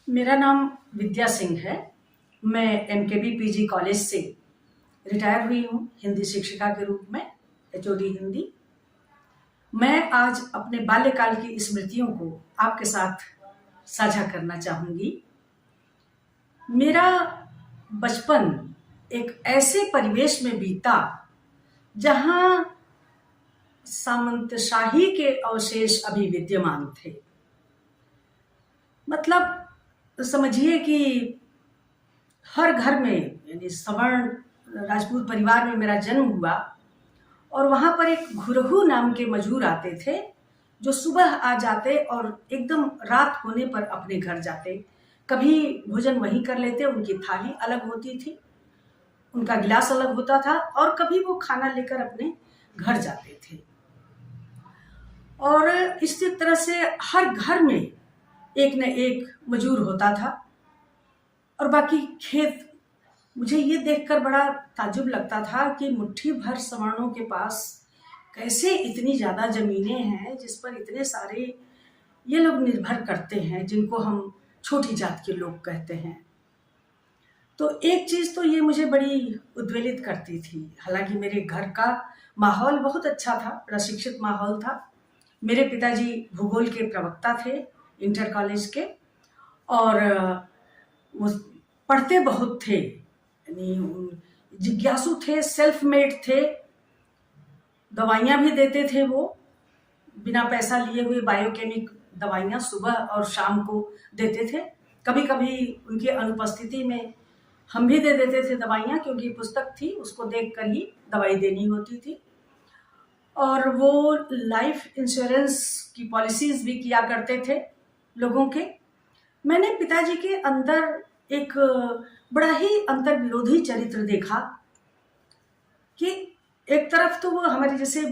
मेरा नाम विद्या सिंह है। मैं एमकेबी पीजी कॉलेज से रिटायर हुई हूँ हिंदी शिक्षिका के रूप में, एचओडी हिंदी। मैं आज अपने बाल्यकाल की स्मृतियों को आपके साथ साझा करना चाहूँगी। मेरा बचपन एक ऐसे परिवेश में बीता जहाँ सामंतशाही के अवशेष अभी विद्यमान थे। मतलब समझिए कि हर घर में, यानी सवर्ण राजपूत परिवार में मेरा जन्म हुआ और वहाँ पर एक घुरहू नाम के मजूर आते थे जो सुबह आ जाते और एकदम रात होने पर अपने घर जाते। कभी भोजन वहीं कर लेते, उनकी थाली अलग होती थी, उनका गिलास अलग होता था, और कभी वो खाना लेकर अपने घर जाते थे। और इसी तरह से हर घर में एक न एक मजूर होता था। और बाकी खेत, मुझे ये देखकर बड़ा ताज्जुब लगता था कि मुट्ठी भर सवर्णों के पास कैसे इतनी ज़्यादा ज़मीनें हैं जिस पर इतने सारे ये लोग निर्भर करते हैं, जिनको हम छोटी जात के लोग कहते हैं। तो एक चीज़ तो ये मुझे बड़ी उद्वेलित करती थी। हालांकि मेरे घर का माहौल बहुत अच्छा था, बड़ा शिक्षित माहौल था। मेरे पिताजी भूगोल के प्रवक्ता थे इंटर कॉलेज के, और वो पढ़ते बहुत थे, यानी जिज्ञासु थे, सेल्फ मेड थे। दवाइयाँ भी देते थे वो, बिना पैसा लिए हुए बायोकेमिक दवाइयाँ सुबह और शाम को देते थे। कभी कभी उनकी अनुपस्थिति में हम भी दे देते थे दवाइयाँ, क्योंकि पुस्तक थी उसको देखकर ही दवाई देनी होती थी। और वो लाइफ इंश्योरेंस की पॉलिसीज भी किया करते थे लोगों के। मैंने पिताजी के अंदर एक बड़ा ही अंतर्विरोधी चरित्र देखा कि एक तरफ तो वो हमारे जैसे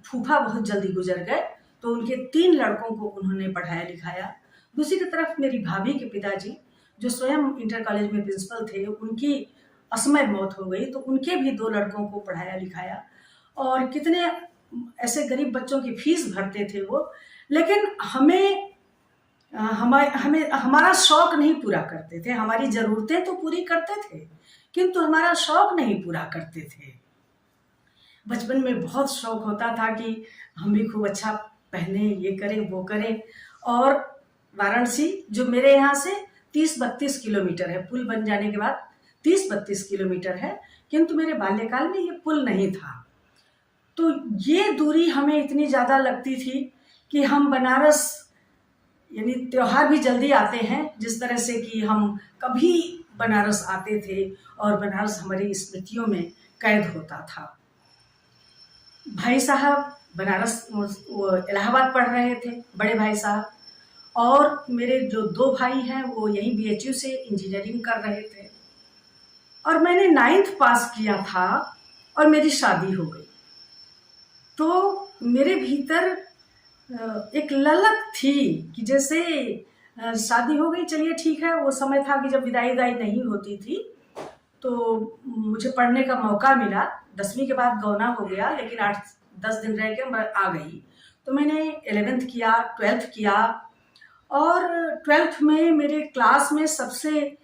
फूफा बहुत जल्दी गुजर गए, तो उनके 3 लड़कों को उन्होंने पढ़ाया लिखाया। दूसरी तरफ मेरी भाभी के पिताजी, जो स्वयं इंटर कॉलेज में प्रिंसिपल थे, उनकी असमय मौत हो गई, तो उनके भी 2 लड़कों को पढ़ाया लिखाया। और कितने ऐसे गरीब बच्चों की फीस भरते थे वो। लेकिन हमारा शौक नहीं पूरा करते थे। हमारी जरूरतें तो पूरी करते थे, किंतु हमारा शौक नहीं पूरा करते थे। बचपन में बहुत शौक होता था कि हम भी खूब अच्छा पहने, ये करें वो करें। और वाराणसी, जो मेरे यहाँ से 30-32 किलोमीटर है, पुल बन जाने के बाद 30-32 किलोमीटर है, किंतु मेरे बाल्यकाल में ये पुल नहीं था। तो ये दूरी हमें इतनी ज़्यादा लगती थी कि हम बनारस, यानी त्योहार भी जल्दी आते हैं, जिस तरह से कि हम कभी बनारस आते थे और बनारस हमारी स्मृतियों में कैद होता था। भाई साहब बनारस, वो इलाहाबाद पढ़ रहे थे, बड़े भाई साहब, और मेरे जो 2 भाई हैं वो यहीं बीएचयू से इंजीनियरिंग कर रहे थे। और मैंने 9th पास किया था और मेरी शादी हो गई। तो मेरे भीतर एक ललक थी कि जैसे शादी हो गई, चलिए ठीक है। वो समय था कि जब विदाई नहीं होती थी, तो मुझे पढ़ने का मौका मिला। 10वीं के बाद गौना हो गया, लेकिन 8-10 दिन रह के मैं आ गई। तो मैंने 11th किया, 12th किया, और 12th में मेरे क्लास में सबसे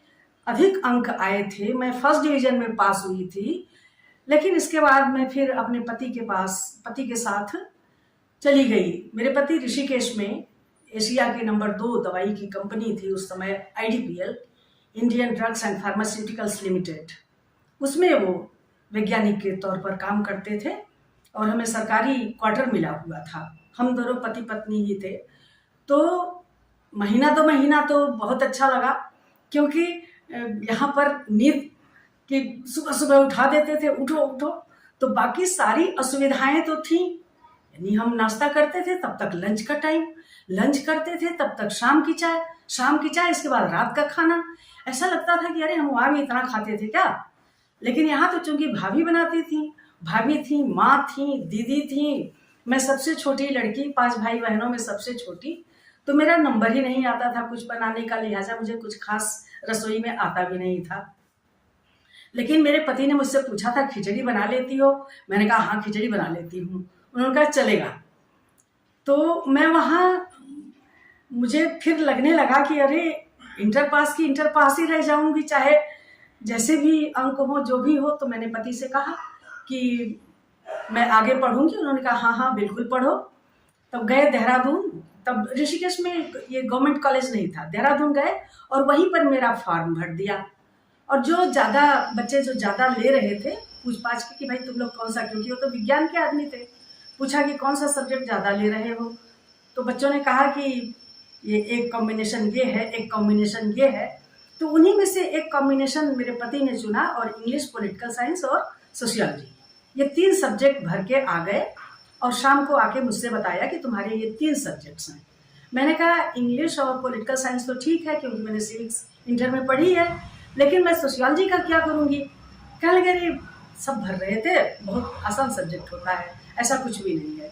अधिक अंक आए थे। मैं फर्स्ट डिवीजन में पास हुई थी। लेकिन इसके बाद मैं फिर अपने पति के साथ चली गई। मेरे पति ऋषिकेश में एशिया की नंबर 2 दवाई की कंपनी थी उस समय, IDPL, Indian drugs and pharmaceuticals limited, उसमें वो वैज्ञानिक के तौर पर काम करते थे और हमें सरकारी क्वार्टर मिला हुआ था। हम दोनों पति पत्नी ही थे। तो महीना तो बहुत अच्छा लगा, क्योंकि यहाँ पर नींद कि सुबह सुबह उठा देते थे, उठो उठो। तो बाकी सारी असुविधाएं तो थी, यानी हम नाश्ता करते थे तब तक लंच का टाइम, लंच करते थे तब तक शाम की चाय, इसके बाद रात का खाना। ऐसा लगता था कि अरे हम वहाँ भी इतना खाते थे क्या। लेकिन यहाँ तो चूंकि भाभी बनाती थी, भाभी थी, माँ थी, दीदी थी, मैं सबसे छोटी लड़की, 5 भाई बहनों में सबसे छोटी, तो मेरा नंबर ही नहीं आता था कुछ बनाने का, लिहाजा मुझे कुछ खास रसोई में आता भी नहीं था। लेकिन मेरे पति ने मुझसे पूछा था, खिचड़ी बना लेती हो? मैंने कहा हाँ खिचड़ी बना लेती हूँ। उन्होंने कहा चलेगा। तो मैं वहाँ, मुझे फिर लगने लगा कि अरे इंटर पास की इंटर पास ही रह जाऊंगी, चाहे जैसे भी अंक हो जो भी हो। तो मैंने पति से कहा कि मैं आगे पढ़ूंगी। उन्होंने कहा हाँ हाँ बिल्कुल पढ़ो। तब गए देहरादून। तब ऋषिकेश में ये गवर्नमेंट कॉलेज नहीं था, देहरादून गए और वहीं पर मेरा फॉर्म भर दिया। और जो ज़्यादा बच्चे जो ज़्यादा ले रहे थे, पूछ पाछ के कि भाई तुम लोग कौन सा, क्योंकि वो तो विज्ञान के आदमी थे, पूछा कि कौन सा सब्जेक्ट ज़्यादा ले रहे हो। तो बच्चों ने कहा कि ये एक कॉम्बिनेशन ये है, एक कॉम्बिनेशन ये है। तो उन्हीं में से एक कॉम्बिनेशन मेरे पति ने चुना और इंग्लिश, पॉलिटिकल साइंस और सोशियोलॉजी, ये 3 सब्जेक्ट भर के आ गए। और शाम को आके मुझसे बताया कि तुम्हारे ये 3 सब्जेक्ट्स हैं। मैंने कहा इंग्लिश और पॉलिटिकल साइंस तो ठीक है क्योंकि मैंने सिविक्स इंटर में पढ़ी है, लेकिन मैं सोशियोलॉजी का क्या करूँगी। कहने लगे अरे सब भर रहे थे, बहुत आसान सब्जेक्ट होता है, ऐसा कुछ भी नहीं है।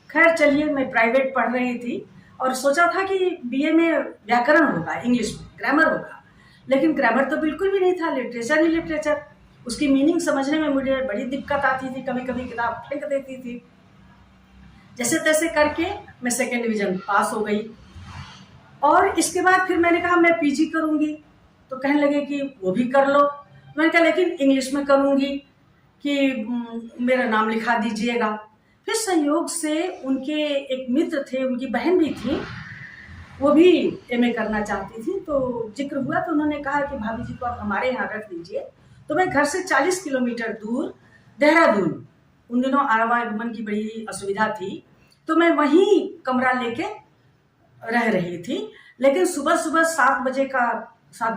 खैर चलिए, मैं प्राइवेट पढ़ रही थी और सोचा था कि बीए में व्याकरण होगा, इंग्लिश में ग्रामर होगा, लेकिन ग्रामर तो बिल्कुल भी नहीं था, लिटरेचर ही लिटरेचर। उसकी मीनिंग समझने में मुझे बड़ी दिक्कत आती थी, कभी कभी किताब फेंक देती थी। जैसे तैसे करके मैं 2nd डिवीजन पास हो गई। और इसके बाद फिर मैंने कहा मैं पीजी करूँगी। तो कहने लगे कि वो भी कर लो। मैंने कहा लेकिन इंग्लिश में करूँगी, कि मेरा नाम लिखा दीजिएगा। फिर संयोग से उनके एक मित्र थे, उनकी बहन भी थी, वो भी एमए करना चाहती थी। तो जिक्र हुआ तो उन्होंने कहा कि भाभी जी को आप हमारे यहाँ रख दीजिए। तो मैं घर से 40 किलोमीटर दूर देहरादून, उन दिनों आवागमन की बड़ी असुविधा थी, तो मैं वहीं कमरा लेके रह रही थी। लेकिन सुबह सुबह 7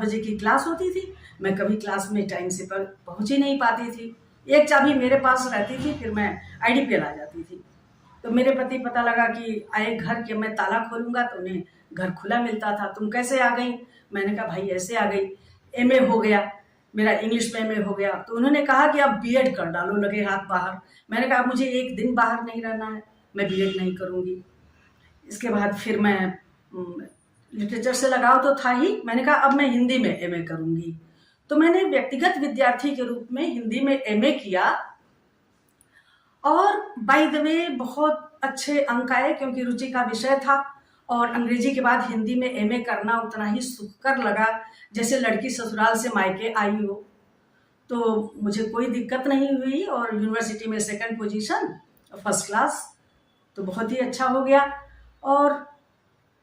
बजे की क्लास होती थी, मैं कभी क्लास में टाइम से पर पहुंच ही नहीं पाती थी। एक चाबी मेरे पास रहती थी, फिर मैं आईडीपीएल आ जाती थी। तो मेरे पति पता लगा कि आए घर के, मैं ताला खोलूंगा तो उन्हें घर खुला मिलता था। तुम कैसे आ गई? मैंने कहा भाई ऐसे आ गई, एमए हो गया मेरा, इंग्लिश में एमए हो गया। तो उन्होंने कहा कि आप बीएड कर डालो, लगे हाथ बाहर। मैंने कहा मुझे एक दिन बाहर नहीं रहना है, मैं बीएड नहीं करूँगी। इसके बाद फिर मैं लिटरेचर से लगाव तो था ही, मैंने कहा अब मैं हिंदी में एमए करूँगी। तो मैंने व्यक्तिगत विद्यार्थी के रूप में हिंदी में एमए किया और बाय द वे बहुत अच्छे अंक आए क्योंकि रुचि का विषय था। और अंग्रेजी के बाद हिंदी में एमए करना उतना ही सुखकर लगा जैसे लड़की ससुराल से मायके आई हो। तो मुझे कोई दिक्कत नहीं हुई और यूनिवर्सिटी में 2nd पोजीशन, फर्स्ट क्लास, तो बहुत ही अच्छा हो गया। और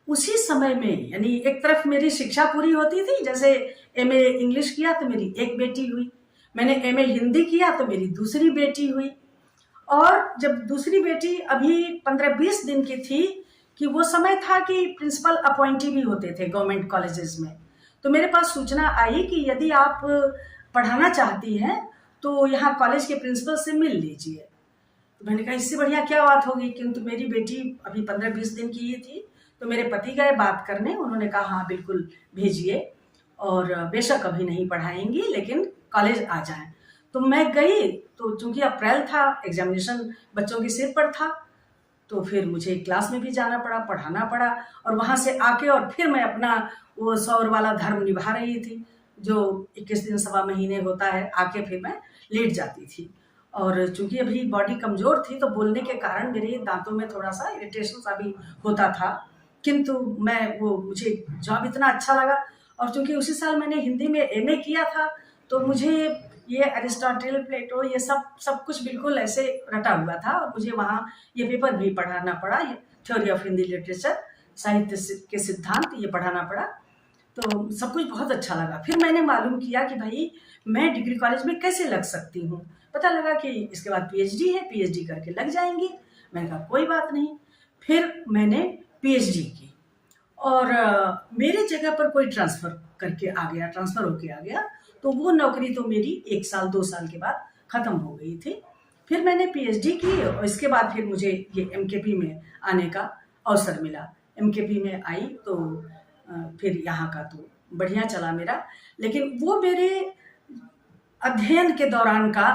उसी समय में, यानी एक तरफ मेरी शिक्षा पूरी होती थी, जैसे एमए इंग्लिश किया तो मेरी एक बेटी हुई, मैंने एमए हिंदी किया तो मेरी दूसरी बेटी हुई। और जब दूसरी बेटी अभी 15-20 दिन की थी, कि वो समय था कि प्रिंसिपल अपॉइंटी भी होते थे गवर्नमेंट कॉलेजेस में, तो मेरे पास सूचना आई कि यदि आप पढ़ाना चाहती हैं तो यहाँ कॉलेज के प्रिंसिपल से मिल लीजिए। तो मैंने कहा इससे बढ़िया क्या बात होगी, किंतु मेरी बेटी अभी 15-20 दिन की ही थी। तो मेरे पति गए बात करने, उन्होंने कहा हाँ बिल्कुल भेजिए, और बेशक अभी नहीं पढ़ाएंगी लेकिन कॉलेज आ जाएं। तो मैं गई, तो चूंकि अप्रैल था, एग्जामिनेशन बच्चों के सिर पर था, तो फिर मुझे क्लास में भी जाना पड़ा, पढ़ाना पड़ा। और वहाँ से आके और फिर मैं अपना वो सौर वाला धर्म निभा रही थी, जो 21 दिन सवा महीने होता है। आके फिर मैं लेट जाती थी, और चूंकि अभी बॉडी कमजोर थी तो बोलने के कारण मेरे दांतों में थोड़ा सा इरिटेशन सा भी होता था, किंतु मुझे जॉब इतना अच्छा लगा। और चूंकि उसी साल मैंने हिंदी में एमए किया था, तो मुझे ये अरिस्टोटल, प्लेटो, ये सब कुछ बिल्कुल ऐसे रटा हुआ था। और मुझे वहाँ ये पेपर भी पढ़ाना पड़ा, ये थ्योरी ऑफ हिंदी लिटरेचर, साहित्य के सिद्धांत, ये पढ़ाना पड़ा। तो सब कुछ बहुत अच्छा लगा। फिर मैंने मालूम किया कि भाई मैं डिग्री कॉलेज में कैसे लग सकती हूँ। पता लगा कि इसके बाद पीएचडी है, पीएचडी करके लग जाएंगी। मैंने कहा कोई बात नहीं। फिर मैंने पीएचडी की और मेरे जगह पर कोई ट्रांसफर होके आ गया। तो वो नौकरी तो मेरी 1 साल 2 साल के बाद खत्म हो गई थी। फिर मैंने पीएचडी की और इसके बाद फिर मुझे ये एमकेपी में आने का अवसर मिला। एमकेपी में आई तो फिर यहाँ का तो बढ़िया चला मेरा, लेकिन वो मेरे अध्ययन के दौरान का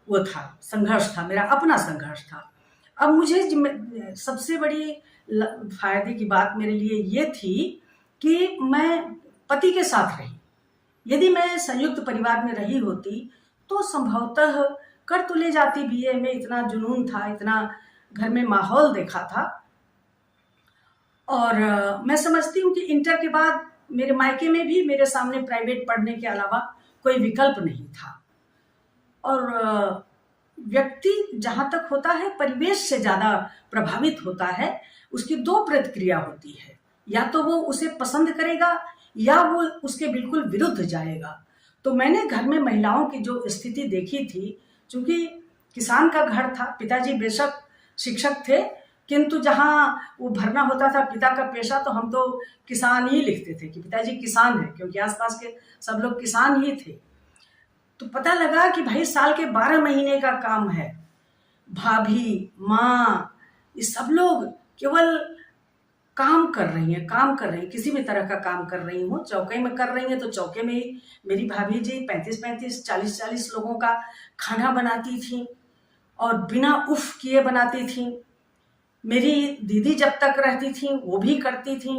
वो था, संघर्ष था, मेरा अपना संघर्ष था। अब मुझे सबसे बड़ी फायदे की बात मेरे लिए ये थी कि मैं पति के साथ रही। यदि मैं संयुक्त परिवार में रही होती तो संभवतः कर तो ले जाती बीए में, इतना जुनून था, इतना घर में माहौल देखा था, और मैं समझती हूँ कि इंटर के बाद मेरे मायके में भी मेरे सामने प्राइवेट पढ़ने के अलावा कोई विकल्प नहीं था। और व्यक्ति जहाँ तक होता है परिवेश से ज़्यादा प्रभावित होता है। उसकी दो प्रतिक्रिया होती है, या तो वो उसे पसंद करेगा या वो उसके बिल्कुल विरुद्ध जाएगा। तो मैंने घर में महिलाओं की जो स्थिति देखी थी, चूंकि किसान का घर था, पिताजी बेशक शिक्षक थे, किंतु जहाँ वो भरना होता था पिता का पेशा, तो हम तो किसान ही लिखते थे कि पिताजी किसान है, क्योंकि आसपास के सब लोग किसान ही थे। तो पता लगा कि भाई साल के 12 महीने का काम है। भाभी, माँ, ये सब लोग केवल काम कर रही हैं, काम कर रही हैं, किसी भी तरह का काम कर रही हूँ। चौके में कर रही हैं तो चौके में ही मेरी भाभी जी 35-35, 40-40 लोगों का खाना बनाती थी और बिना उफ किए बनाती थी। मेरी दीदी जब तक रहती थी वो भी करती थी।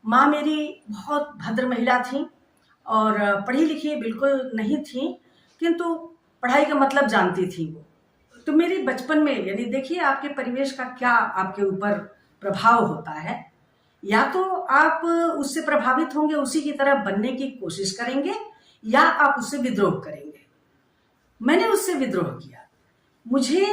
माँ मेरी बहुत भद्र महिला थी और पढ़ी लिखी बिल्कुल नहीं थी, किंतु पढ़ाई का मतलब जानती थी वो। तो मेरी बचपन में, यानी देखिए आपके परिवेश का क्या आपके ऊपर प्रभाव होता है। या तो आप उससे प्रभावित होंगे, उसी की तरह बनने की कोशिश करेंगे, या आप उससे विद्रोह करेंगे। मैंने उससे विद्रोह किया। मुझे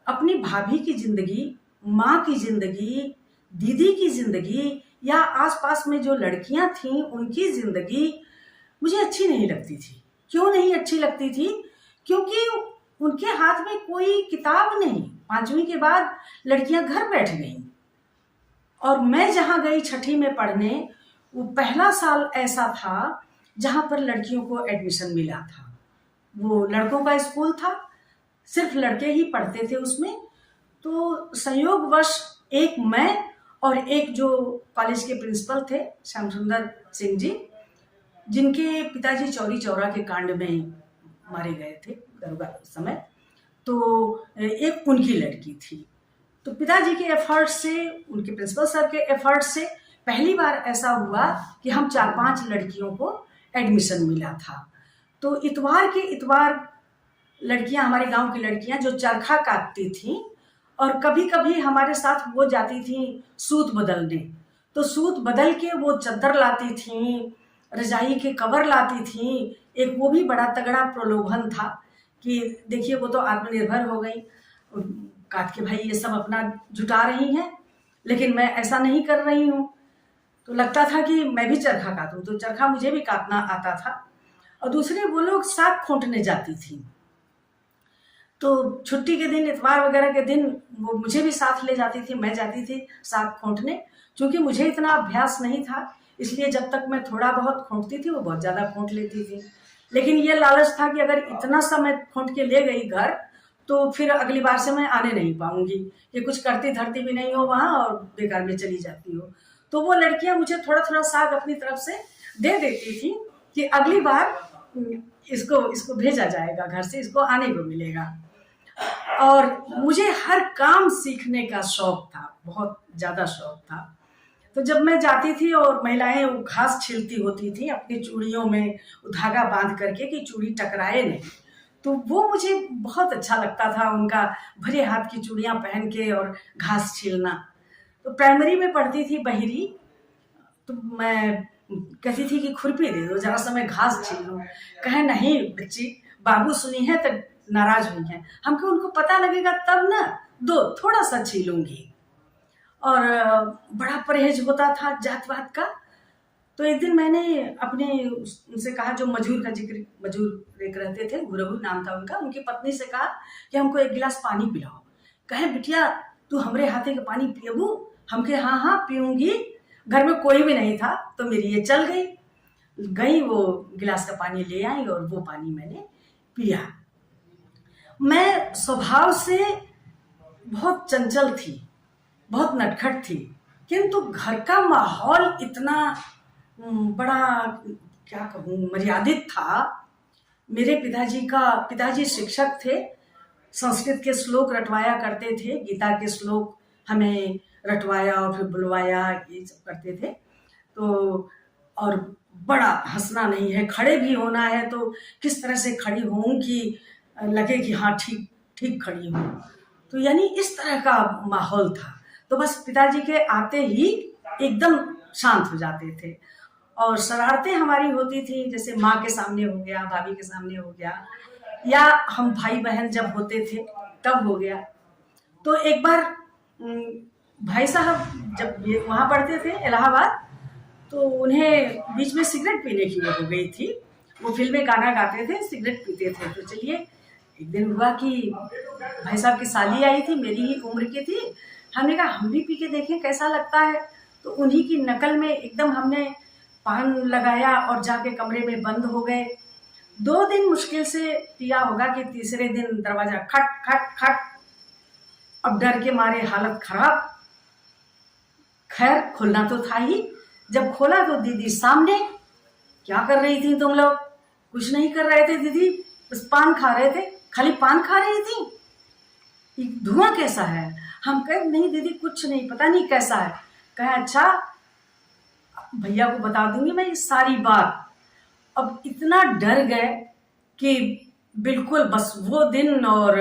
अपनी भाभी की जिंदगी, माँ की जिंदगी, दीदी की जिंदगी या आसपास में जो लड़कियां थीं उनकी जिंदगी मुझे अच्छी नहीं लगती थी। क्यों नहीं अच्छी लगती थी? क्योंकि उनके हाथ में कोई किताब नहीं। 5वीं के बाद लड़कियां घर बैठ गईं और मैं जहां गई 6ठी में पढ़ने, वो पहला साल ऐसा था जहां पर लड़कियों को एडमिशन मिला था। वो लड़कों का स्कूल था, सिर्फ लड़के ही पढ़ते थे उसमें। तो संयोगवश एक मैं और एक जो कॉलेज के प्रिंसिपल थे श्याम सुंदर सिंह जी, जिनके पिताजी चौरी चौरा के कांड में मारे गए थे दरोगा उस समय, तो एक उनकी लड़की थी। तो पिताजी के एफर्ट से, उनके प्रिंसिपल सर के एफर्ट से पहली बार ऐसा हुआ कि हम 4-5 लड़कियों को एडमिशन मिला था। तो इतवार के इतवार लड़कियां, हमारे गांव की लड़कियां जो चरखा काटती थीं, और कभी कभी हमारे साथ वो जाती थीं सूत बदलने। तो सूत बदल के वो चद्दर लाती थीं, रजाई के कवर लाती थीं। एक वो भी बड़ा तगड़ा प्रलोभन था कि देखिए वो तो आत्मनिर्भर हो गई, काट के भाई ये सब अपना जुटा रही हैं, लेकिन मैं ऐसा नहीं कर रही हूँ। तो लगता था कि मैं भी चरखा काटूं, तो चरखा मुझे भी काटना आता था। और दूसरे वो लोग साग खोंटने जाती थी, तो छुट्टी के दिन, इतवार वगैरह के दिन वो मुझे भी साथ ले जाती थी। मैं जाती थी साग खोंटने। क्योंकि मुझे इतना अभ्यास नहीं था, इसलिए जब तक मैं थोड़ा बहुत खोंटती थी वो बहुत ज़्यादा खोंट लेती थी। लेकिन ये लालच था कि अगर इतना सा मैं खोंट के ले गई घर, तो फिर अगली बार से मैं आने नहीं पाऊंगी, कि कुछ करती धरती भी नहीं हो वहाँ और बेकार में चली जाती हो। तो वो लड़कियां मुझे थोड़ा थोड़ा साग अपनी तरफ से दे देती थी कि अगली बार इसको भेजा जाएगा घर से, इसको आने को मिलेगा। और मुझे हर काम सीखने का शौक था, बहुत ज्यादा शौक था। तो जब मैं जाती थी और महिलाएं वो घास छीलती होती थी अपनी चूड़ियों में धागा बांध करके कि चूड़ी टकराए नहीं, तो वो मुझे बहुत अच्छा लगता था, उनका भरे हाथ की चूड़ियां पहन के और घास छीलना। तो प्राइमरी में पढ़ती थी बहिरी, तो मैं कहती थी कि खुरपी दे दो, जरा सा मैं घास छील लूं। कहे नहीं बच्ची, बाबू सुनी है तो नाराज हुई है। हमको उनको पता लगेगा तब ना, दो थोड़ा सा छीलूंगी। और बड़ा परहेज होता था जात पात का। तो एक दिन मैंने अपने उनसे कहा, जो मजूर का जिक्र, मजूर एक रहते थे, गुरहु नाम था उनका, उनकी पत्नी से कहा कि हमको एक गिलास पानी पिलाओ। कहे बिटिया तू हमरे हाथे का पानी पियबू? हमके हाँ हाँ पीऊंगी। घर में कोई भी नहीं था, तो मेरी ये चल गई वो गिलास का पानी ले आई और वो पानी मैंने पिया। मैं स्वभाव से बहुत चंचल थी, बहुत नटखट थी, किंतु घर का माहौल इतना बड़ा, क्या कहूँ, मर्यादित था। मेरे पिताजी शिक्षक थे, संस्कृत के श्लोक रटवाया करते थे, गीता के श्लोक हमें रटवाया और फिर बुलवाया, ये सब करते थे। तो और बड़ा हंसना नहीं है, खड़े भी होना है तो किस तरह से खड़ी होऊं कि लगे कि हाँ ठीक ठीक खड़ी हूँ। तो यानी इस तरह का माहौल था। तो बस पिताजी के आते ही एकदम शांत हो जाते थे। और शरारतें हमारी होती थी, जैसे माँ के सामने हो गया, भाभी के सामने हो गया, या हम भाई बहन जब होते थे तब हो गया। तो एक बार भाई साहब जब ये वहाँ पढ़ते थे इलाहाबाद, तो उन्हें बीच में सिगरेट पीने की वो हो गई थी। वो फिल्में गाना गाते थे, सिगरेट पीते थे। तो चलिए, एक दिन हुआ कि भाई साहब की साली आई थी, मेरी ही उम्र की थी। हमने कहा हम भी पी के देखें कैसा लगता है। तो उन्हीं की नकल में एकदम हमने पान लगाया और जाके कमरे में बंद हो गए। 2 दिन मुश्किल से पिया होगा कि तीसरे दिन दरवाजा खट खट खट। अब डर के मारे हालत खराब। खैर खोलना तो था ही। जब खोला तो दीदी सामने। क्या कर रही थी तुम लोग? कुछ नहीं कर रहे थे दीदी, बस पान खा रहे थे। खाली पान खा रही थी? ये धुआं कैसा है? हम कहे नहीं दीदी कुछ नहीं, पता नहीं कैसा है। कहे अच्छा भैया को बता दूंगी मैं ये सारी बात। अब इतना डर गए कि बिल्कुल बस वो दिन और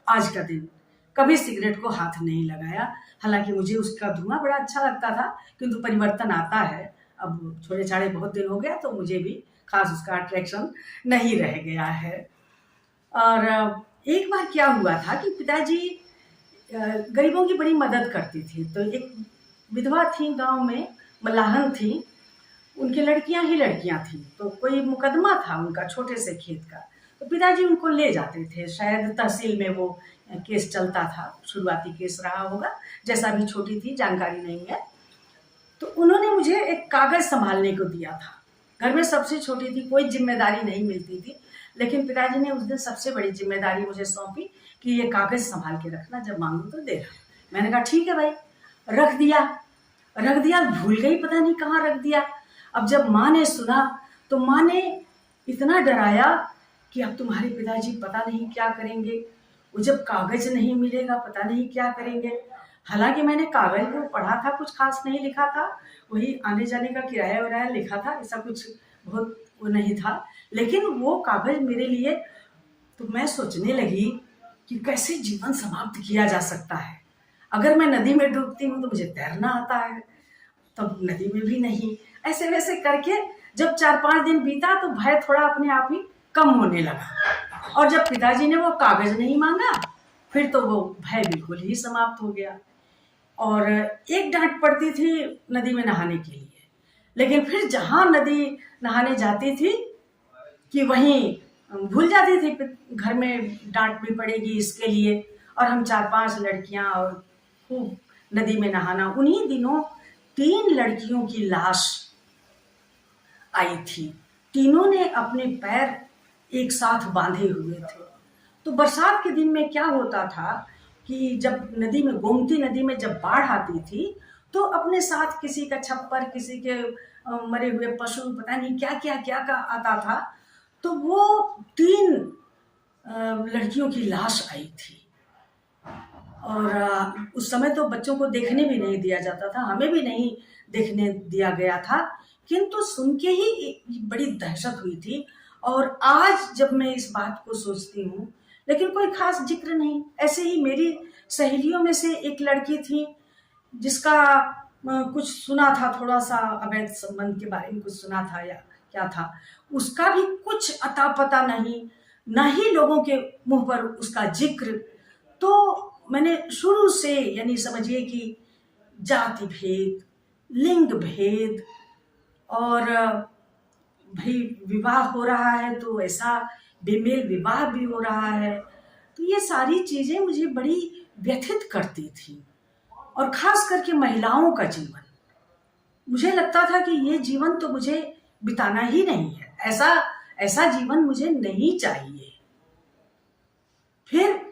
आज का दिन कभी सिगरेट को हाथ नहीं लगाया। हालांकि मुझे उसका धुआं बड़ा अच्छा लगता था, किंतु परिवर्तन आता है। अब छोड़े छाड़े बहुत दिन हो गया तो मुझे भी खास उसका अट्रैक्शन नहीं रह गया है। और एक बार क्या हुआ था कि पिताजी गरीबों की बड़ी मदद करती थी। तो एक विधवा थी गांव में, मलाहन थी, उनकी लड़कियां ही लड़कियां थी। तो कोई मुकदमा था उनका छोटे से खेत का, तो पिताजी उनको ले जाते थे। शायद तहसील में वो केस चलता था, शुरुआती केस रहा होगा, जैसा भी छोटी थी जानकारी नहीं है। तो उन्होंने मुझे एक कागज संभालने को दिया था। घर में सबसे छोटी थी, कोई जिम्मेदारी नहीं मिलती थी, लेकिन पिताजी ने उस दिन सबसे बड़ी जिम्मेदारी मुझे सौंपी कि ये कागज संभाल के रखना, जब मांगू तो देना। मैंने कहा ठीक है भाई। रख दिया। भूल गई, पता नहीं कहाँ रख दिया। अब जब माँ ने सुना तो माँ ने इतना डराया कि अब तुम्हारे पिताजी पता नहीं क्या करेंगे, वो जब कागज नहीं मिलेगा पता नहीं क्या करेंगे। हालांकि मैंने कागज को पढ़ा था, कुछ खास नहीं लिखा था, वही आने जाने का किराया वराया लिखा था, ऐसा कुछ बहुत वो नहीं था। लेकिन वो कागज मेरे लिए, तो मैं सोचने लगी कि कैसे जीवन समाप्त किया जा सकता है। अगर मैं नदी में डूबती हूँ तो मुझे तैरना आता है, तब नदी में भी नहीं। ऐसे वैसे करके जब 4-5 दिन बीता तो भय थोड़ा अपने आप ही कम होने लगा। और जब पिताजी ने वो कागज नहीं मांगा, फिर तो वो भय बिल्कुल ही समाप्त हो गया। और एक डांट पड़ती थी नदी में नहाने के लिए, लेकिन फिर जहां नदी नहाने जाती थी कि वहीं भूल जाती थी, घर में डांट भी पड़ेगी इसके लिए। और हम 4-5 लड़कियां और खूब नदी में नहाना। उन्हीं दिनों 3 लड़कियों की लाश आई थी। तीनों ने अपने पैर एक साथ बांधे हुए थे। तो बरसात के दिन में क्या होता था कि जब नदी में, गोमती नदी में जब बाढ़ आती थी, तो अपने साथ किसी का छप्पर, किसी के मरे हुए पशु, पता नहीं क्या क्या क्या का आता था। तो वो 3 लड़कियों की लाश आई थी। और उस समय तो बच्चों को देखने भी नहीं दिया जाता था, हमें भी नहीं देखने दिया गया था, किंतु सुन के ही बड़ी दहशत हुई थी। और आज जब मैं इस बात को सोचती हूँ, लेकिन कोई खास जिक्र नहीं। ऐसे ही मेरी सहेलियों में से एक लड़की थी जिसका कुछ सुना था, थोड़ा सा अवैध संबंध के बारे में कुछ सुना था या क्या था, उसका भी कुछ अता पता नहीं, ना ही लोगों के मुंह पर उसका जिक्र। तो मैंने शुरू से, यानी समझिए कि जाति भेद, लिंग भेद, और भाई विवाह हो रहा है तो ऐसा बेमेल विवाह भी हो रहा है, तो ये सारी चीजें मुझे बड़ी व्यथित करती थी। और खास करके महिलाओं का जीवन, मुझे लगता था कि ये जीवन तो मुझे बिताना ही नहीं है, ऐसा जीवन मुझे नहीं चाहिए। फिर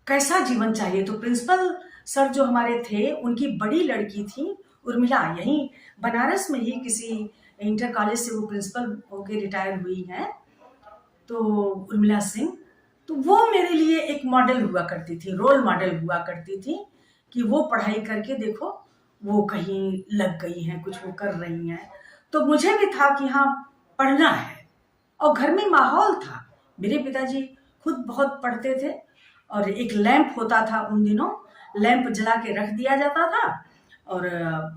कैसा जीवन चाहिए? तो प्रिंसिपल सर जो हमारे थे, उनकी बड़ी लड़की थी उर्मिला, यहीं बनारस में ही किसी इंटर कॉलेज से वो प्रिंसिपल होके रिटायर हुई हैं, तो उर्मिला सिंह। तो वो मेरे लिए एक मॉडल हुआ करती थी, रोल मॉडल हुआ करती थी कि वो पढ़ाई करके देखो, वो कहीं लग गई हैं, कुछ वो कर रही हैं। तो मुझे भी था कि हाँ पढ़ना है। और घर में माहौल था, मेरे पिताजी खुद बहुत पढ़ते थे, और एक लैंप होता था उन दिनों, लैंप जला के रख दिया जाता था। और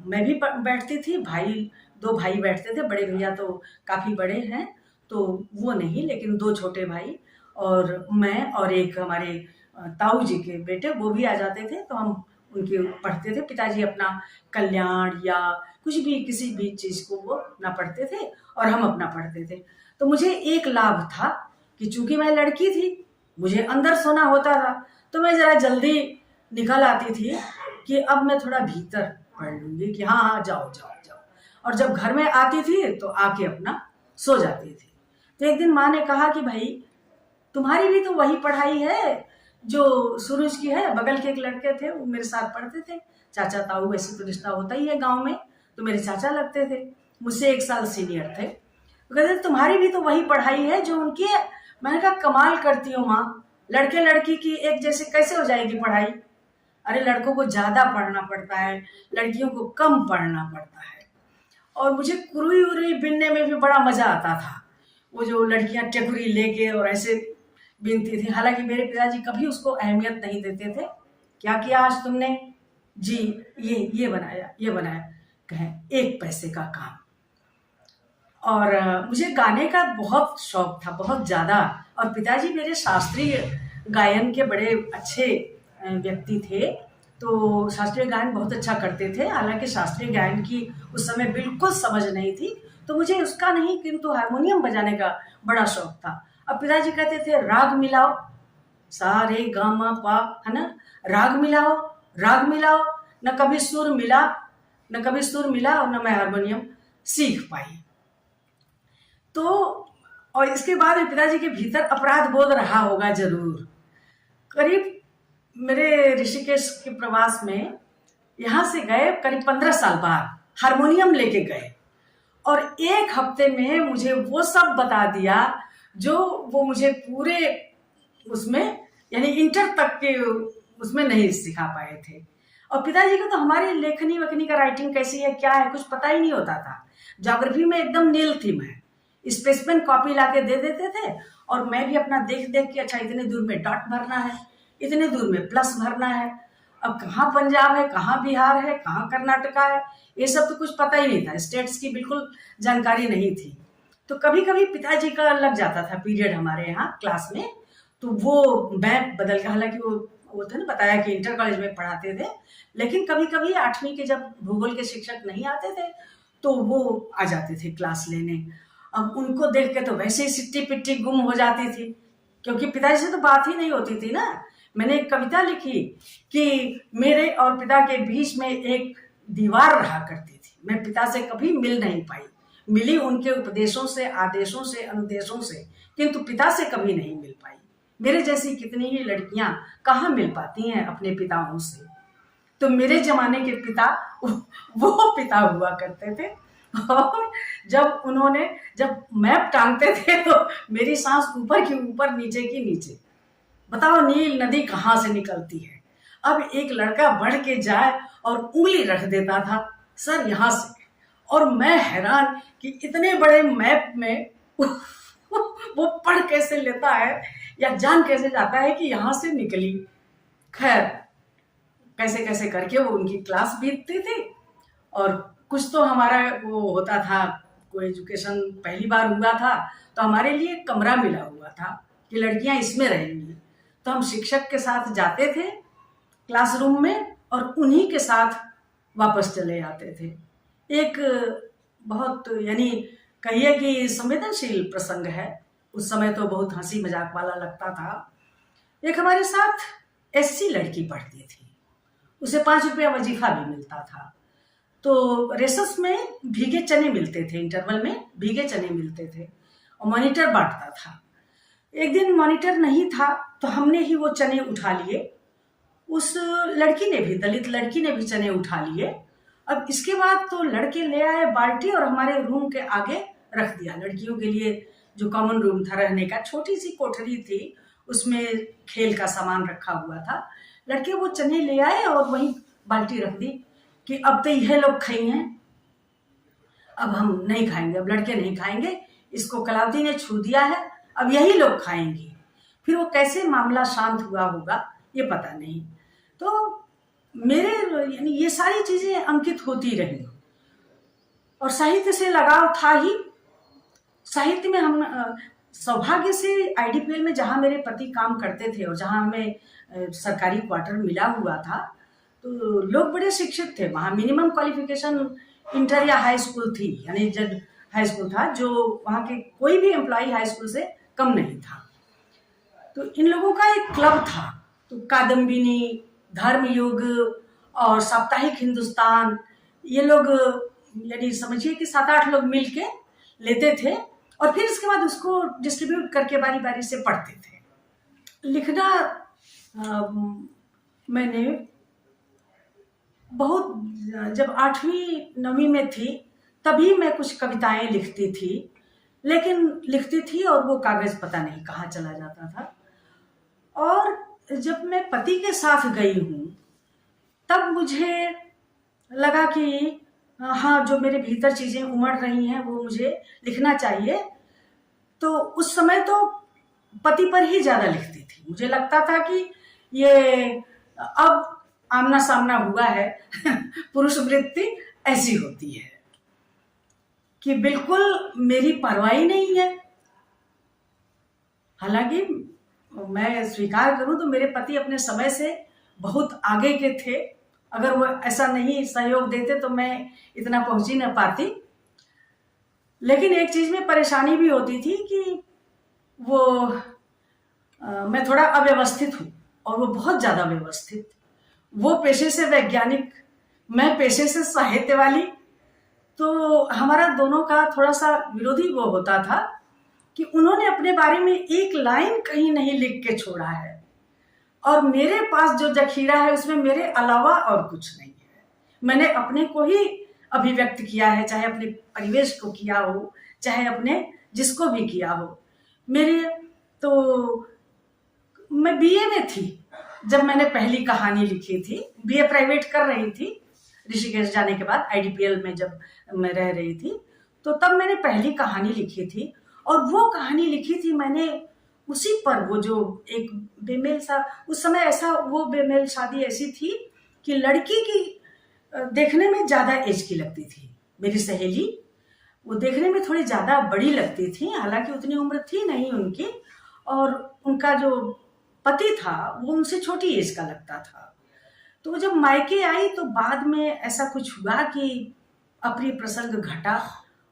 मैं भी बैठती थी, भाई 2 भाई बैठते थे, बड़े भैया तो काफ़ी बड़े हैं, तो वो नहीं, लेकिन 2 छोटे भाई और मैं और एक हमारे ताऊ जी के बेटे वो भी आ जाते थे, तो हम उनके पढ़ते थे। पिताजी अपना कल्याण या कुछ भी किसी भी चीज़ को वो अपना पढ़ते थे और हम अपना पढ़ते थे। तो मुझे एक लाभ था कि चूंकि मैं लड़की थी, मुझे अंदर सोना होता था, तो मैं ज़रा जल्दी निकल आती थी कि अब मैं थोड़ा भीतर पढ़ लूँगी कि हाँ हाँ जाओ जाओ जाओ। और जब घर में आती थी तो आके अपना सो जाती थी। तो एक दिन माँ ने कहा कि भाई तुम्हारी भी तो वही पढ़ाई है जो सुरुज की है। बगल के एक लड़के थे, वो मेरे साथ पढ़ते थे, चाचा ताऊ, वैसे तो रिश्ता होता ही है गांव में, तो मेरे चाचा लगते थे, मुझसे 1 साल सीनियर थे। तो कहते तुम्हारी भी तो वही पढ़ाई है जो उनकी है। मैंने कहा कमाल करती हो माँ, लड़के लड़की की एक जैसे कैसे हो जाएगी पढ़ाई? अरे लड़कों को ज्यादा पढ़ना पड़ता है, लड़कियों को कम पढ़ना पड़ता है। और मुझे कुरुई उरुई बिनने में भी बड़ा मजा आता था, वो जो लड़कियां टेकुरी लेके और ऐसे बिनती थी। हालांकि मेरे पिताजी कभी उसको अहमियत नहीं देते थे। क्या किया आज तुमने? जी ये बनाया, ये बनाया। कहें 1 पैसे का काम। और मुझे गाने का बहुत शौक था, बहुत ज़्यादा। और पिताजी मेरे शास्त्रीय गायन के बड़े अच्छे व्यक्ति थे, तो शास्त्रीय गायन बहुत अच्छा करते थे। हालांकि शास्त्रीय गायन की उस समय बिल्कुल समझ नहीं थी, तो मुझे उसका नहीं किंतु हारमोनियम बजाने का बड़ा शौक था। अब पिताजी कहते थे राग मिलाओ, सा रे गा मा पा, है ना, राग मिलाओ, राग मिलाओ। न कभी सुर मिला, न कभी सुर मिला, और न मैं हारमोनियम सीख पाई। तो और इसके बाद पिताजी के भीतर अपराध बोध रहा होगा जरूर। करीब मेरे ऋषिकेश के प्रवास में यहाँ से गए, करीब 15 साल बाद हारमोनियम लेके गए, और 1 हफ्ते में मुझे वो सब बता दिया जो वो मुझे पूरे उसमें यानी इंटर तक के उसमें नहीं सिखा पाए थे। और पिताजी को तो हमारी लेखनी वखनी का राइटिंग कैसी है क्या है कुछ पता ही नहीं होता था। ज्योग्राफी में एकदम नील थी मैं, स्पेसमैन कॉपी लाके दे देते थे, और मैं भी अपना देख देख के अच्छा इतने दूर में डॉट भरना है, इतने दूर में प्लस भरना है। अब कहाँ पंजाब है, कहाँ बिहार है, कहाँ कर्नाटका है, ये सब तो कुछ पता ही नहीं था, स्टेट्स की बिल्कुल जानकारी नहीं थी। तो कभी कभी पिताजी का लग जाता था पीरियड हमारे यहाँ क्लास में, तो वो मैं बदल के, हालांकि वो थे ना बताया कि इंटर कॉलेज में पढ़ाते थे, लेकिन कभी कभी 8वीं के जब भूगोल के शिक्षक नहीं आते थे तो वो आ जाते थे क्लास लेने। अब उनको देख के तो वैसे ही सिट्टी पिट्टी गुम हो जाती थी, क्योंकि पिताजी से तो बात ही नहीं होती थी ना। मैंने एक कविता लिखी कि मेरे और पिता के बीच में एक दीवार रहा करती थी। मैं पिता से कभी मिल नहीं पाई, मिली उनके उपदेशों से, आदेशों से, अनुदेशों से, किंतु पिता से कभी नहीं मिल पाई। मेरे जैसी कितनी ही लड़कियां कहाँ मिल पाती हैं अपने पिताओं से। तो मेरे जमाने के पिता वो पिता हुआ करते थे, और जब मैप टांगते थे तो मेरी सांस ऊपर की ऊपर, नीचे की नीचे। बताओ नील नदी कहाँ से निकलती है। अब एक लड़का बढ़ के जाए और उंगली रख देता था सर यहाँ से, और मैं हैरान कि इतने बड़े मैप में वो पढ़ कैसे लेता है या जान कैसे जाता है कि यहाँ से निकली। खैर कैसे कैसे करके वो उनकी क्लास बीतती थी। और कुछ तो हमारा वो होता था, कोई एजुकेशन पहली बार हुआ था, तो हमारे लिए कमरा मिला हुआ था कि लड़कियां इसमें रहेंगी। तो हम शिक्षक के साथ जाते थे क्लासरूम में और उन्हीं के साथ वापस चले आते थे। एक बहुत यानी कहिए कि संवेदनशील प्रसंग है, उस समय तो बहुत हंसी मजाक वाला लगता था। एक हमारे साथ एससी लड़की पढ़ती थी, उसे 5 रुपया वजीफा भी मिलता था। तो रेसस में भीगे चने मिलते थे, इंटरवल में भीगे चने मिलते थे, और मॉनिटर बांटता था। एक दिन मॉनिटर नहीं था तो हमने ही वो चने उठा लिए, उस लड़की ने भी, दलित लड़की ने भी चने उठा लिए। अब इसके बाद तो लड़के ले आए बाल्टी और हमारे रूम के आगे रख दिया। लड़कियों के लिए जो कॉमन रूम था रहने का, छोटी सी कोठरी थी, उसमें खेल का सामान रखा हुआ था। लड़के वो चने ले आए और वहीं बाल्टी रख दी कि अब तो यह लोग खाई हैं, अब हम नहीं खाएंगे, अब लड़के नहीं खाएंगे, इसको कलावती ने छू दिया है, अब यही लोग खाएंगे। फिर वो कैसे मामला शांत हुआ होगा ये पता नहीं। तो मेरे यानी ये सारी चीजें अंकित होती रही और साहित्य से लगाव था ही। साहित्य में हम सौभाग्य से आईडीपीएल में जहाँ मेरे पति काम करते थे और जहाँ हमें सरकारी क्वार्टर मिला हुआ था, तो लोग बड़े शिक्षित थे। वहाँ मिनिमम क्वालिफिकेशन इंटर या हाई स्कूल थी, यानी जब हाई स्कूल था, जो वहाँ के कोई भी एम्प्लॉय हाई स्कूल से कम नहीं था। तो इन लोगों का एक क्लब था, तो कादम्बिनी, धर्मयुग और साप्ताहिक हिंदुस्तान, ये लोग यानी समझिए कि 7-8 लोग मिलके लेते थे और फिर इसके बाद उसको डिस्ट्रीब्यूट करके बारी बारी से पढ़ते थे। लिखना मैंने बहुत, जब 8वीं-9वीं में थी तभी मैं कुछ कविताएं लिखती थी, लेकिन लिखती थी और वो कागज पता नहीं कहाँ चला जाता था। और जब मैं पति के साथ गई हूँ तब मुझे लगा कि हाँ, जो मेरे भीतर चीजें उमड़ रही हैं वो मुझे लिखना चाहिए। तो उस समय तो पति पर ही ज्यादा लिखती थी। मुझे लगता था कि ये अब आमना सामना हुआ है पुरुष वृत्ति ऐसी होती है कि बिल्कुल मेरी परवाह नहीं है। हालांकि मैं स्वीकार करूं तो मेरे पति अपने समय से बहुत आगे के थे। अगर वो ऐसा नहीं सहयोग देते तो मैं इतना पहुंच ही ना पाती। लेकिन एक चीज में परेशानी भी होती थी कि वो मैं थोड़ा अव्यवस्थित हूँ और वो बहुत ज्यादा व्यवस्थित। वो पेशे से वैज्ञानिक, मैं पेशे से साहित्य वाली, तो हमारा दोनों का थोड़ा सा विरोधी वो होता था कि उन्होंने अपने बारे में एक लाइन कहीं नहीं लिख के छोड़ा है और मेरे पास जो जखीरा है उसमें मेरे अलावा और कुछ नहीं है। मैंने अपने को ही अभिव्यक्त किया है, चाहे अपने परिवेश को किया हो, चाहे अपने जिसको भी किया हो। मेरे तो मैं बीए में थी जब मैंने पहली कहानी लिखी थी। बीए प्राइवेट कर रही थी ऋषिकेश जाने के बाद, आईडीपीएल में जब मैं रह रही थी, तो तब मैंने पहली कहानी लिखी थी। और वो कहानी लिखी थी मैंने उसी पर, वो जो एक बेमेल सा, उस समय ऐसा वो बेमेल शादी ऐसी थी कि लड़की की देखने में ज्यादा एज की लगती थी। मेरी सहेली वो देखने में थोड़ी ज्यादा बड़ी लगती थी, हालांकि उतनी उम्र थी नहीं उनकी, और उनका जो पति था वो उनसे छोटी एज का लगता था। तो वो जब मायके आई तो बाद में ऐसा कुछ हुआ कि अप्रिय प्रसंग घटा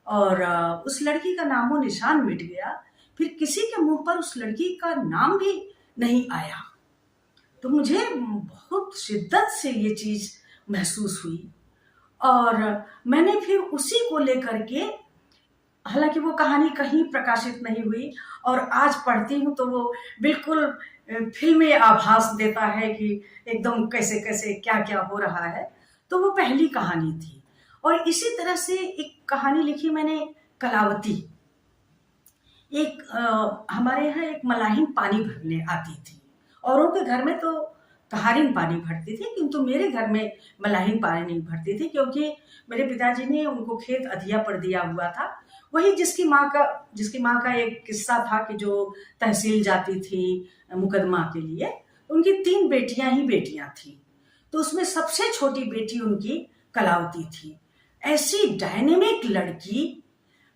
और उस लड़की का नामो निशान मिट गया। फिर किसी के मुंह पर उस लड़की का नाम भी नहीं आया। तो मुझे बहुत शिद्दत से ये चीज महसूस हुई और मैंने फिर उसी को लेकर के, हालांकि वो कहानी कहीं प्रकाशित नहीं हुई और आज पढ़ती हूँ तो वो बिल्कुल फिल्मी आभास देता है कि एकदम कैसे कैसे क्या क्या हो रहा है। तो वो पहली कहानी थी। और इसी तरह से एक कहानी लिखी मैंने, कलावती। एक हमारे यहाँ एक मलाहिन पानी भरने आती थी। औरों के घर में तो कहारिन पानी भरती थी, किंतु मेरे घर में मलाहिन पानी नहीं भरती थी, क्योंकि मेरे पिताजी ने उनको खेत अधिया पर दिया हुआ था। वही जिसकी माँ का एक किस्सा था कि जो तहसील जाती थी मुकदमा के लिए, उनकी 3 बेटियां ही बेटियां थी। तो उसमें सबसे छोटी बेटी उनकी कलावती थी। ऐसी डायनेमिक लड़की,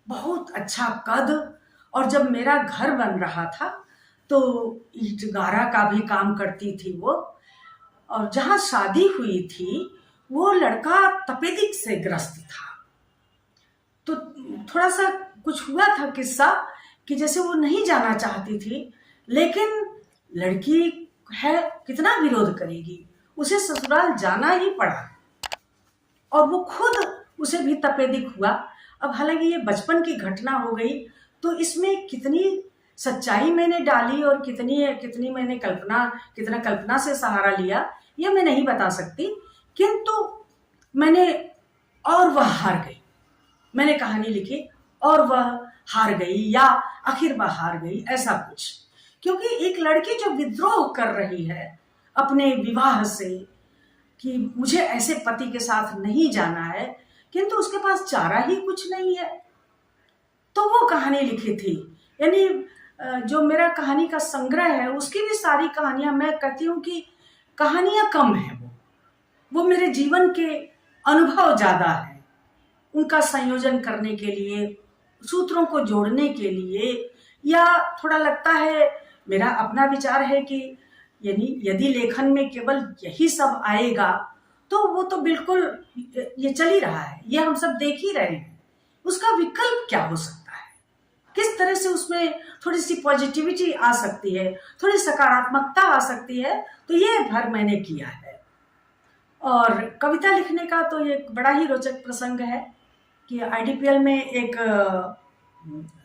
बहुत अच्छा कद, और जब मेरा घर बन रहा था तो ईंट गारा का भी काम करती थी वो। और जहां शादी हुई थी वो लड़का तपेदिक से ग्रस्त था। तो थोड़ा सा कुछ हुआ था किस्सा कि जैसे वो नहीं जाना चाहती थी, लेकिन लड़की है, कितना विरोध करेगी, उसे ससुराल जाना ही पड़ा और वो खुद उसे भी तपेदिक हुआ। अब हालांकि ये बचपन की घटना हो गई, तो इसमें कितनी सच्चाई मैंने डाली और कितनी मैंने कितना कल्पना से सहारा लिया, यह मैं नहीं बता सकती। किंतु मैंने, और वह हार गई, मैंने कहानी लिखी और वह हार गई, या आखिर वह हार गई, ऐसा कुछ। क्योंकि एक लड़की जो विद्रोह कर रही है अपने विवाह से कि मुझे ऐसे पति के साथ नहीं जाना है, किंतु उसके पास चारा ही कुछ नहीं है, तो वो कहानी लिखी थी। यानी जो मेरा कहानी का संग्रह है उसकी भी सारी कहानियां, मैं कहती हूँ कि कहानियां कम है वो, वो मेरे जीवन के अनुभव ज़्यादा है, उनका संयोजन करने के लिए, सूत्रों को जोड़ने के लिए, या थोड़ा लगता है, मेरा अपना विचार है कि यानी यदि लेखन में केवल यही सब आएगा तो वो तो बिल्कुल ये चल ही रहा है, ये हम सब देख ही रहे हैं। उसका विकल्प क्या हो सकता है, किस तरह से उसमें थोड़ी सी पॉजिटिविटी आ सकती है, थोड़ी सकारात्मकता आ सकती है, तो ये भर मैंने किया है। और कविता लिखने का तो ये बड़ा ही रोचक प्रसंग है कि IDPL में एक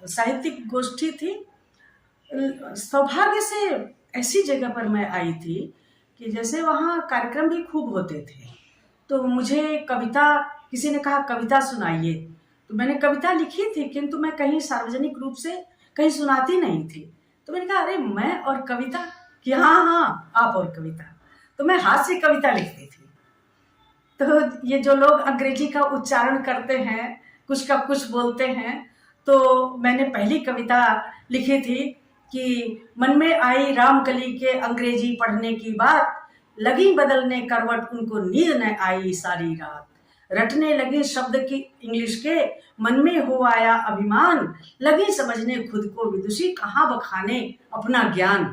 साहित्यिक गोष्ठी थी। सौभाग्य से ऐसी जगह पर मैं आई थी कि जैसे वहाँ कार्यक्रम भी खूब होते थे, तो मुझे कविता, किसी ने कहा कविता सुनाइए, तो मैंने कविता लिखी थी, किंतु मैं कहीं सार्वजनिक रूप से कहीं सुनाती नहीं थी। तो मैंने कहा अरे मैं और कविता, कि हाँ हाँ आप और कविता। तो मैं हाथ से कविता लिखती थी। तो ये जो लोग अंग्रेजी का उच्चारण करते हैं, कुछ का कुछ बोलते हैं, तो मैंने पहली कविता लिखी थी कि मन में आई रामकली के अंग्रेजी पढ़ने की बात, लगी बदलने करवट उनको नींद न आई सारी रात, रटने लगी शब्द की इंग्लिश के, मन में हो आया अभिमान, लगी समझने खुद को विदुषी, कहाँ बखाने अपना ज्ञान।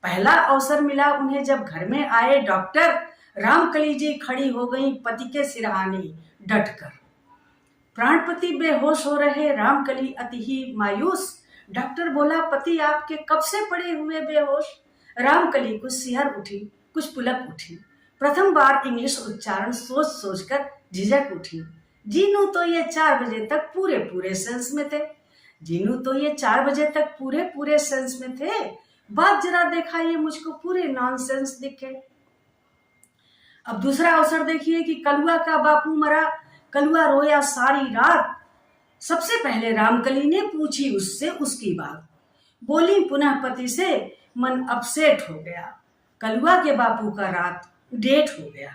पहला अवसर मिला उन्हें जब घर में आए डॉक्टर, रामकली जी खड़ी हो गई पति के सिरहाने डटकर। प्राणपति बेहोश हो रहे, रामकली अति ही मायूस, डॉक्टर बोला पति आपके कब से पड़े हुए बेहोश। रामकली कुछ सिहर उठी, कुछ पुलक उठी, प्रथम बार इंग्लिश उच्चारण सोच सोचकर झिझक उठी। जीनू तो ये 4 बजे तक पूरे पूरे सेंस में थे, जीनू तो ये 4 बजे तक पूरे पूरे सेंस में थे, बात जरा देखा ये मुझको पूरे नॉनसेंस दिखे। अब दूसरा अवसर देखिए कि कलुआ का बापू मरा, कलुआ रोया सारी रात, सबसे पहले रामकली ने पूछी उससे उसकी बात, बोली पुनः पति से मन अपसेट हो गया, कलुआ के बापू का रात डेट हो गया।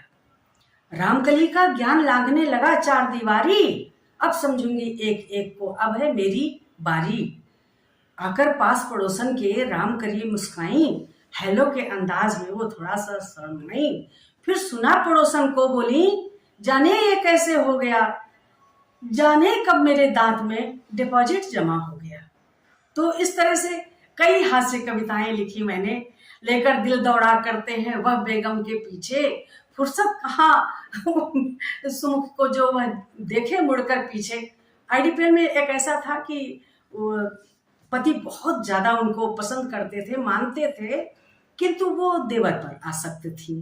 रामकली का ज्ञान लागने लगा 4 दीवारी, अब समझूंगी एक एक को, अब है मेरी बारी। आकर पास पड़ोसन के रामकली मुस्काई, हेलो के अंदाज में वो थोड़ा सा शर्माई, फिर सुना पड़ोसन को बोली, जाने ये कैसे हो गया, जाने कब मेरे दांत में डिपॉजिट जमा हो गया। तो इस तरह से कई हास्य कविताएं लिखी मैंने। लेकर दिल दौड़ा करते हैं वह बेगम के पीछे, फुर्सत कहाँ सुमुख को जो वह देखे मुड़कर पीछे। IDPL में एक ऐसा था कि पति बहुत ज्यादा उनको पसंद करते थे, मानते थे, किंतु वो देवर पर आसक्त थी।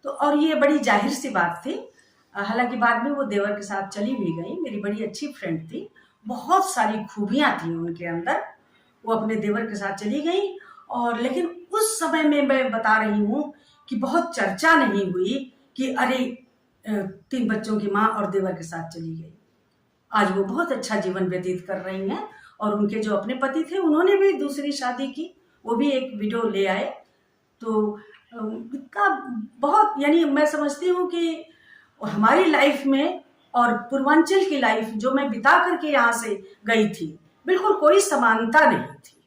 तो और ये बड़ी जाहिर सी बात थी। हालांकि बाद में वो देवर के साथ चली भी गई, मेरी बड़ी अच्छी फ्रेंड थी, बहुत सारी खूबियां थी उनके अंदर, वो अपने देवर के साथ चली गई। और लेकिन उस समय में मैं बता रही हूँ कि बहुत चर्चा नहीं हुई कि अरे 3 बच्चों की माँ और देवर के साथ चली गई। आज वो बहुत अच्छा जीवन व्यतीत कर रही हैं, और उनके जो अपने पति थे उन्होंने भी दूसरी शादी की, वो भी एक विडो ले आए। तो इतना बहुत, यानी मैं समझती हूँ कि हमारी लाइफ में और पूर्वांचल की लाइफ जो मैं बिता करके यहाँ से गई थी, बिल्कुल कोई समानता नहीं थी।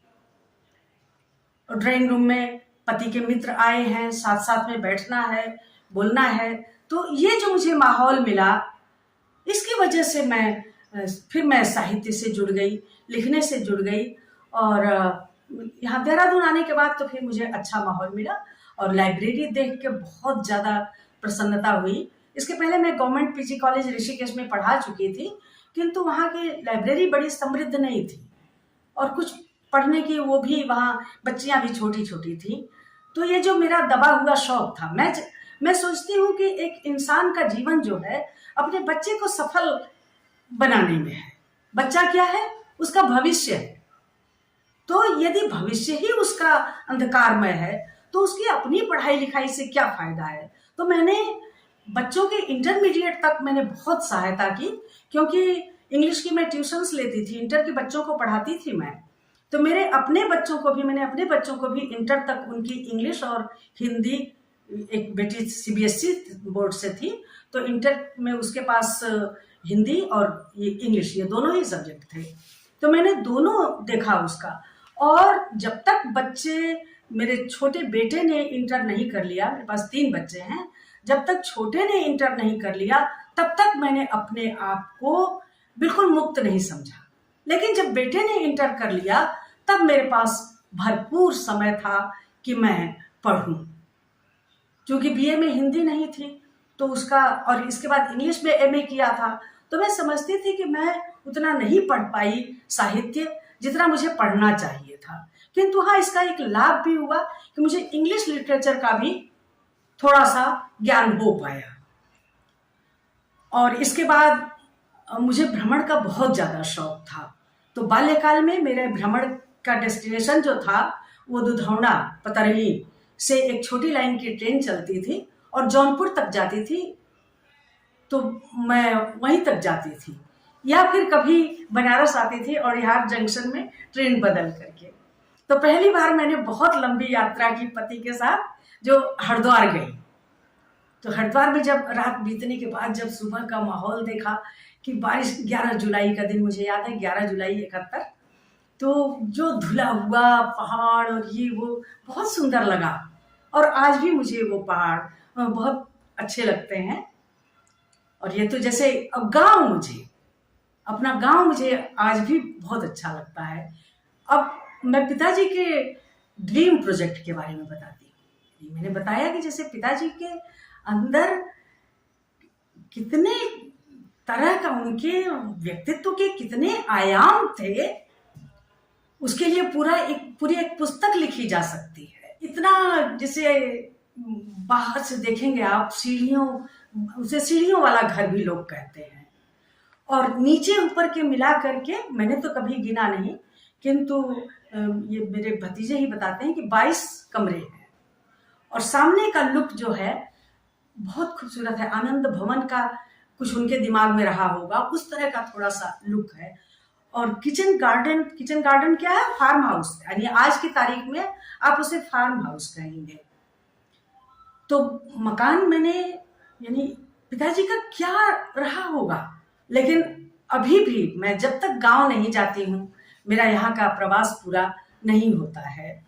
और ड्राइंग रूम में पति के मित्र आए हैं, साथ साथ में बैठना है, बोलना है, तो ये जो मुझे माहौल मिला, इसकी वजह से मैं साहित्य से जुड़ गई, लिखने से जुड़ गई। और यहाँ देहरादून आने के बाद तो फिर मुझे अच्छा माहौल मिला और लाइब्रेरी देख के बहुत ज़्यादा प्रसन्नता हुई। इसके पहले मैं गवर्नमेंट PG कॉलेज ऋषिकेश में पढ़ा चुकी थी, किंतु वहाँ की लाइब्रेरी बड़ी समृद्ध नहीं थी, और कुछ पढ़ने की वो भी, वहाँ बच्चियाँ भी छोटी छोटी थी। तो ये जो मेरा दबा हुआ शौक था, मैं सोचती हूँ कि एक इंसान का जीवन जो है अपने बच्चे को सफल बनाने में है। बच्चा क्या है, उसका भविष्य है। तो यदि भविष्य ही उसका अंधकारमय है तो उसकी अपनी पढ़ाई लिखाई से क्या फायदा है। तो मैंने बच्चों के इंटरमीडिएट तक मैंने बहुत सहायता की, क्योंकि इंग्लिश की मैं ट्यूशन्स लेती थी, इंटर के बच्चों को पढ़ाती थी मैं। तो मैंने अपने बच्चों को भी इंटर तक उनकी इंग्लिश और हिंदी, एक बेटी CBSE बोर्ड से थी, तो इंटर में उसके पास हिंदी और ये इंग्लिश, ये दोनों ही सब्जेक्ट थे। तो मैंने दोनों देखा उसका। और जब तक बच्चे, मेरे छोटे बेटे ने इंटर नहीं कर लिया, मेरे पास 3 बच्चे हैं, जब तक छोटे ने इंटर नहीं कर लिया तब तक मैंने अपने आप को बिल्कुल मुक्त नहीं समझा। लेकिन जब बेटे ने इंटर कर लिया तब मेरे पास भरपूर समय था कि मैं पढ़ूं। क्योंकि बीए में हिंदी नहीं थी तो उसका, और इसके बाद इंग्लिश में एमए किया था, तो मैं समझती थी कि मैं उतना नहीं पढ़ पाई साहित्य जितना मुझे पढ़ना चाहिए था। किंतु हाँ, इसका एक लाभ भी हुआ कि मुझे इंग्लिश लिटरेचर का भी थोड़ा सा ज्ञान हो पाया। और इसके बाद मुझे भ्रमण का बहुत ज़्यादा शौक था। तो बाल्यकाल में मेरे भ्रमण का डेस्टिनेशन जो था वो दुधौना पतरही से एक छोटी लाइन की ट्रेन चलती थी और जौनपुर तक जाती थी, तो मैं वहीं तक जाती थी, या फिर कभी बनारस आती थी और यहाँ जंक्शन में ट्रेन बदल करके। तो पहली बार मैंने बहुत लंबी यात्रा की पति के साथ, जो हरिद्वार गई। तो हरिद्वार में जब रात बीतने के बाद जब सुबह का माहौल देखा कि बारिश, 11 जुलाई का दिन मुझे याद है, 11 जुलाई 71, तो जो धुला हुआ पहाड़ और ये वो बहुत सुंदर लगा। और आज भी मुझे वो पहाड़ बहुत अच्छे लगते हैं। और ये तो जैसे गांव, मुझे अपना गांव मुझे आज भी बहुत अच्छा लगता है। अब मैं पिताजी के ड्रीम प्रोजेक्ट के बारे में बताती हूँ। मैंने बताया कि जैसे पिताजी के अंदर कितने तरह का, उनके व्यक्तित्व के कितने आयाम थे, उसके लिए पूरी एक पुस्तक लिखी जा सकती है। इतना, जैसे बाहर से देखेंगे आप, उसे सीढ़ियों वाला घर भी लोग कहते हैं, और नीचे ऊपर के मिला करके मैंने तो कभी गिना नहीं, किंतु ये मेरे भतीजे ही बताते हैं कि 22 कमरे हैं। और सामने का लुक जो है बहुत खूबसूरत है। आनंद भवन का कुछ उनके दिमाग में रहा होगा, उस तरह का थोड़ा सा लुक है। और किचन गार्डन क्या है? फार्म हाउस, यानी आज की तारीख में आप उसे फार्म हाउस कहेंगे। तो मकान मैंने, यानी पिताजी का क्या रहा होगा। लेकिन अभी भी मैं जब तक गांव नहीं जाती हूँ, मेरा यहाँ का प्रवास पूरा नहीं होता है।